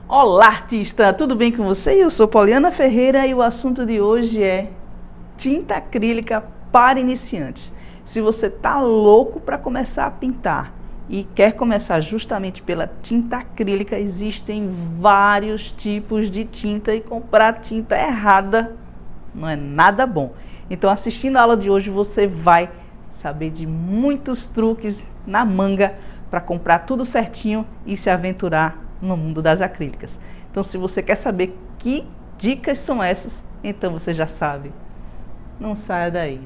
Olá, artista! Tudo bem com você? Eu sou Poliana Ferreira e o assunto de hoje é tinta acrílica para iniciantes. Se você tá louco para começar a pintar e quer começar justamente pela tinta acrílica, existem vários tipos de tinta e comprar tinta errada não é nada bom. Então, assistindo a aula de hoje, você vai saber de muitos truques na manga para comprar tudo certinho e se aventurar no mundo das acrílicas. Então, se você quer saber que dicas são essas, então você já sabe. Não saia daí.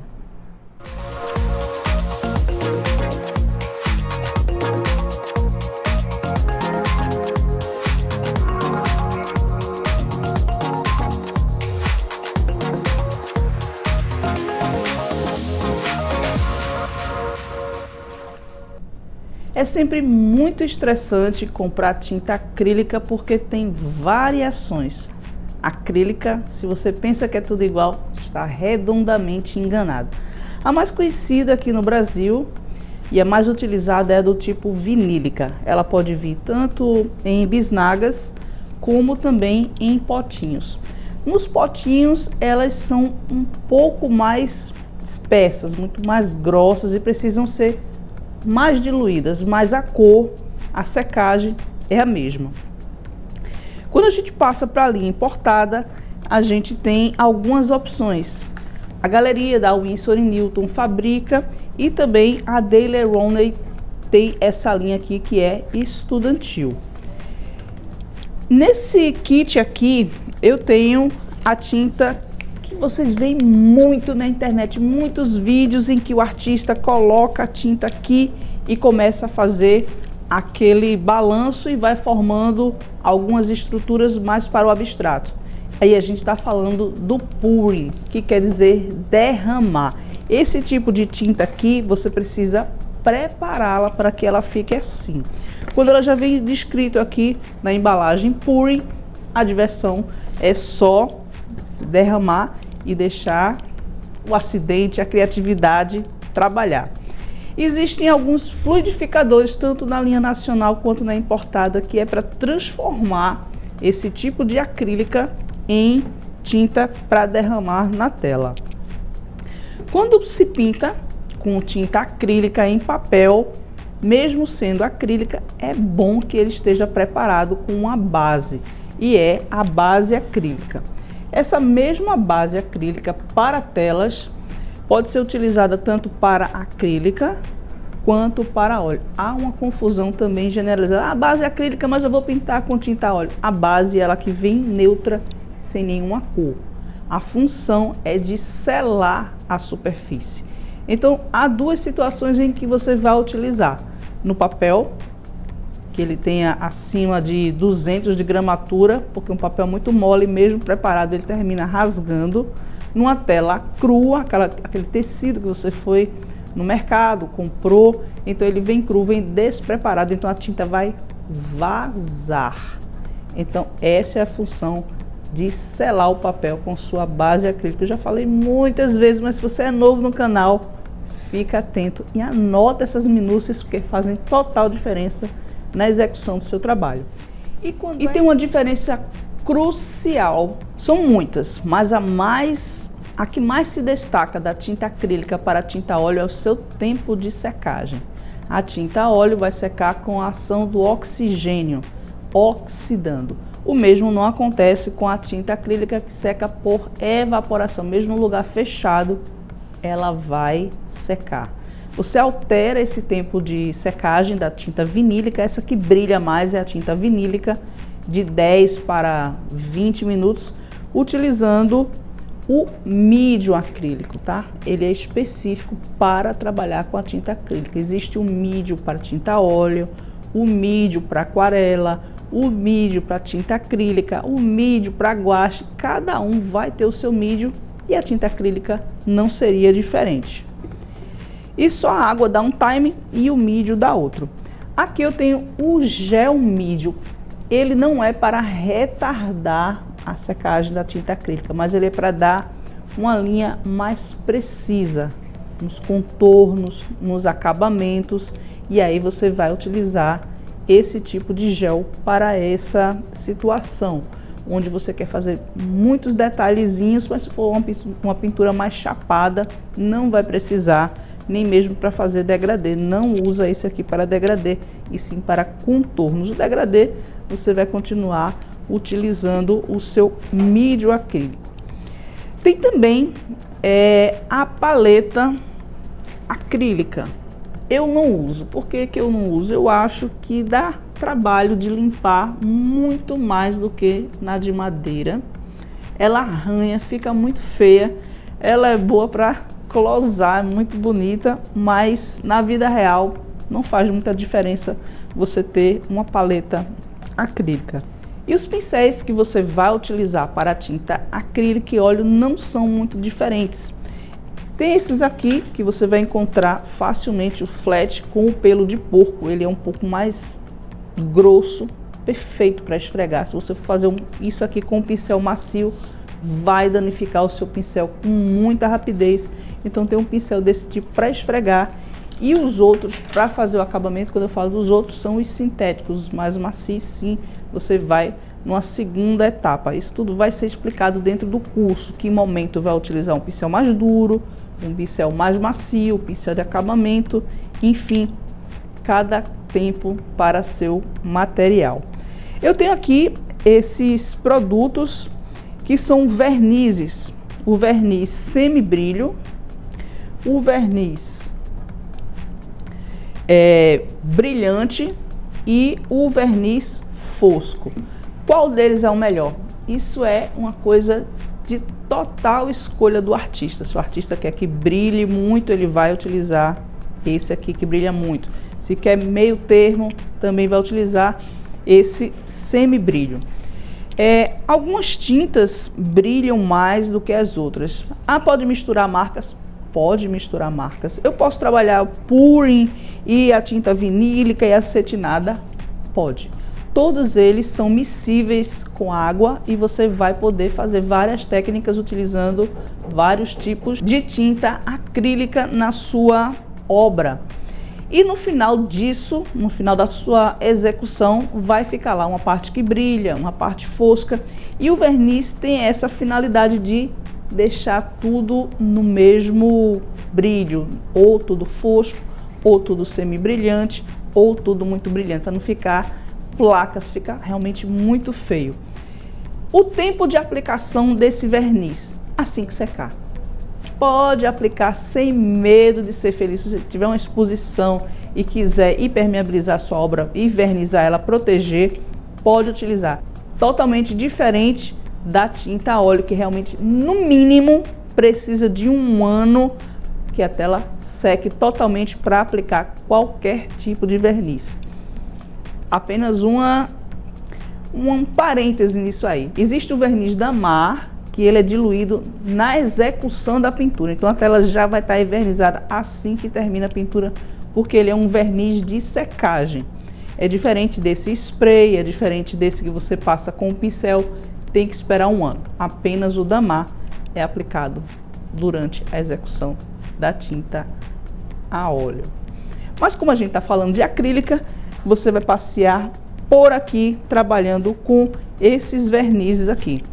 É sempre muito estressante comprar tinta acrílica porque tem variações. Acrílica, se você pensa que é tudo igual, está redondamente enganado. A mais conhecida aqui no Brasil e a mais utilizada é a do tipo vinílica. Ela pode vir tanto em bisnagas como também em potinhos. Nos potinhos, elas são um pouco mais espessas, muito mais grossas e precisam ser mais diluídas, mas a cor, a secagem é a mesma. Quando a gente passa para a linha importada, a gente tem algumas opções. A galeria da Winsor & Newton fabrica e também a Daler Rowney tem essa linha aqui que é estudantil. Nesse kit aqui eu tenho a tinta que vocês veem muito na internet, muitos vídeos em que o artista coloca a tinta aqui e começa a fazer aquele balanço e vai formando algumas estruturas mais para o abstrato. Aí a gente está falando do pouring, que quer dizer derramar. Esse tipo de tinta aqui, você precisa prepará-la para que ela fique assim. Quando ela já vem descrito aqui na embalagem pouring, a diversão é só derramar e deixar o acidente, a criatividade trabalhar. Existem alguns fluidificadores, tanto na linha nacional quanto na importada, que é para transformar esse tipo de acrílica em tinta para derramar na tela. Quando se pinta com tinta acrílica em papel, mesmo sendo acrílica, é bom que ele esteja preparado com uma base, e é a base acrílica. Essa mesma base acrílica para telas pode ser utilizada tanto para acrílica quanto para óleo. Há uma confusão também generalizada. A base é acrílica, mas eu vou pintar com tinta óleo. A base é ela que vem neutra, sem nenhuma cor. A função é de selar a superfície. Então, há duas situações em que você vai utilizar. No papel, que ele tenha acima de 200 de gramatura, porque um papel muito mole, mesmo preparado, ele termina rasgando. Numa tela crua, aquele tecido que você foi no mercado, comprou, então ele vem cru, vem despreparado, então a tinta vai vazar. Então essa é a função de selar o papel com sua base acrílica. Eu já falei muitas vezes, mas se você é novo no canal, fica atento e anota essas minúcias, porque fazem total diferença na execução do seu trabalho. E tem uma diferença crucial, são muitas, mas a que mais se destaca da tinta acrílica para a tinta óleo é o seu tempo de secagem. A tinta óleo vai secar com a ação do oxigênio, oxidando. O mesmo não acontece com a tinta acrílica, que seca por evaporação. Mesmo no lugar fechado, ela vai secar. Você altera esse tempo de secagem da tinta vinílica, essa que brilha mais é a tinta vinílica, de 10 para 20 minutos, utilizando o mídio acrílico, tá? Ele é específico para trabalhar com a tinta acrílica. Existe o mídio para tinta óleo, o mídio para aquarela, o mídio para tinta acrílica, o mídio para guache. Cada um vai ter o seu mídio e a tinta acrílica não seria diferente. E só a água dá um time e o mídio dá outro. Aqui eu tenho o gel mídio. Ele não é para retardar a secagem da tinta acrílica, mas ele é para dar uma linha mais precisa nos contornos, nos acabamentos, e aí você vai utilizar esse tipo de gel para essa situação, onde você quer fazer muitos detalhezinhos, mas se for uma pintura mais chapada, não vai precisar, nem mesmo para fazer degradê. Não usa esse aqui para degradê, e sim para contornos. O degradê você vai continuar utilizando o seu mídio acrílico. Tem também a paleta acrílica. Eu não uso. Por que que eu não uso? Eu acho que dá trabalho de limpar muito mais do que na de madeira. Ela arranha, fica muito feia. Ela é boa para closar, é muito bonita, mas na vida real não faz muita diferença você ter uma paleta acrílica. E os pincéis que você vai utilizar para a tinta acrílica e óleo não são muito diferentes. Tem esses aqui que você vai encontrar facilmente, o flat com o pelo de porco. Ele é um pouco mais grosso, perfeito para esfregar. Se você for fazer isso aqui com um pincel macio, vai danificar o seu pincel com muita rapidez. Então tem um pincel desse tipo para esfregar. E os outros, para fazer o acabamento, quando eu falo dos outros, são os sintéticos, os mais macios. Sim, você vai numa segunda etapa. Isso tudo vai ser explicado dentro do curso. Que momento vai utilizar um pincel mais duro, um pincel mais macio, um pincel de acabamento, enfim, cada tempo para seu material. Eu tenho aqui esses produtos que são vernizes. O verniz semi-brilho, o verniz brilhante e o verniz fosco. Qual deles é o melhor? Isso é uma coisa de total escolha do artista. Se o artista quer que brilhe muito, ele vai utilizar esse aqui que brilha muito. Se quer meio termo, também vai utilizar esse semi-brilho. Algumas tintas brilham mais do que as outras. Pode misturar marcas? Pode misturar marcas. Eu posso trabalhar o Purin e a tinta vinílica e acetinada? Pode. Todos eles são miscíveis com água e você vai poder fazer várias técnicas utilizando vários tipos de tinta acrílica na sua obra. E no final disso, no final da sua execução, vai ficar lá uma parte que brilha, uma parte fosca. E o verniz tem essa finalidade de deixar tudo no mesmo brilho, ou tudo fosco, ou tudo semi-brilhante, ou tudo muito brilhante, para não ficar placas, fica realmente muito feio. O tempo de aplicação desse verniz, assim que secar. Pode aplicar sem medo de ser feliz. Se você tiver uma exposição e quiser impermeabilizar a sua obra e vernizar ela, proteger, pode utilizar. Totalmente diferente da tinta a óleo, que realmente, no mínimo, precisa de 1 ano que a tela seque totalmente para aplicar qualquer tipo de verniz. Apenas um parêntese nisso aí. Existe o verniz da Mar, que ele é diluído na execução da pintura. Então a tela já vai estar envernizada assim que termina a pintura, porque ele é um verniz de secagem. É diferente desse spray, é diferente desse que você passa com o pincel, tem que esperar 1 ano. Apenas o da Mar é aplicado durante a execução da tinta a óleo. Mas como a gente está falando de acrílica, você vai passear por aqui trabalhando com esses vernizes aqui.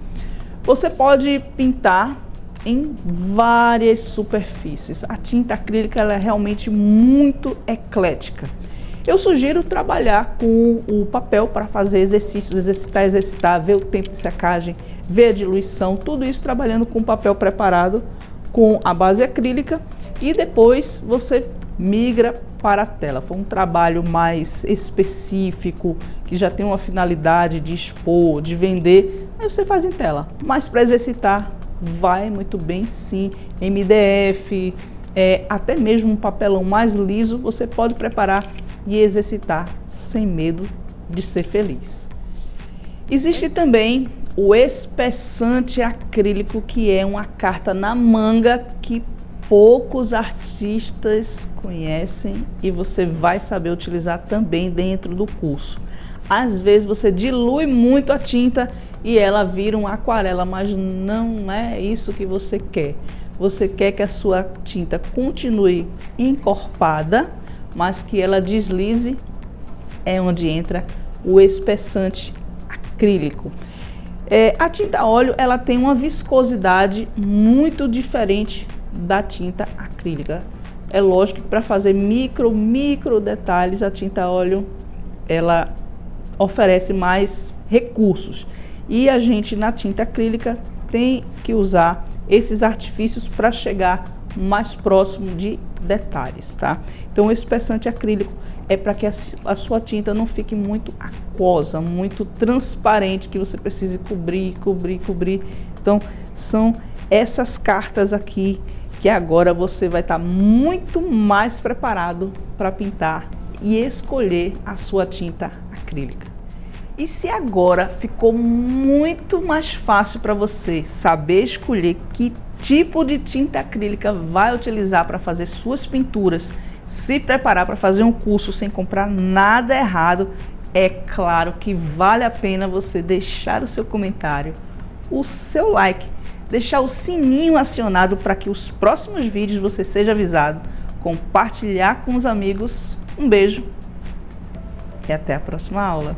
Você pode pintar em várias superfícies. A tinta acrílica ela é realmente muito eclética. Eu sugiro trabalhar com o papel para fazer exercícios, exercitar, ver o tempo de secagem, ver a diluição, tudo isso trabalhando com papel preparado com a base acrílica e depois você migra para a tela. Foi um trabalho mais específico, que já tem uma finalidade de expor, de vender, aí você faz em tela. Mas para exercitar, vai muito bem sim. MDF, até mesmo um papelão mais liso, você pode preparar e exercitar sem medo de ser feliz. Existe também o espessante acrílico, que é uma carta na manga que poucos artistas conhecem e você vai saber utilizar também dentro do curso. Às vezes você dilui muito a tinta e ela vira uma aquarela, mas não é isso que você quer. Você quer que a sua tinta continue encorpada, mas que ela deslize é onde entra o espessante acrílico. A tinta óleo, ela tem uma viscosidade muito diferente da tinta acrílica. É lógico que para fazer micro detalhes, a tinta óleo, ela oferece mais recursos. E a gente, na tinta acrílica, tem que usar esses artifícios para chegar mais próximo de detalhes, tá? Então, o espessante acrílico é para que a sua tinta não fique muito aquosa, muito transparente, que você precise cobrir. Então, são essas cartas aqui que agora você vai estar muito mais preparado para pintar e escolher a sua tinta acrílica. E se agora ficou muito mais fácil para você saber escolher que tipo de tinta acrílica vai utilizar para fazer suas pinturas, se preparar para fazer um curso sem comprar nada errado, é claro que vale a pena você deixar o seu comentário, o seu like, deixar o sininho acionado para que os próximos vídeos você seja avisado, compartilhar com os amigos. Um beijo e até a próxima aula.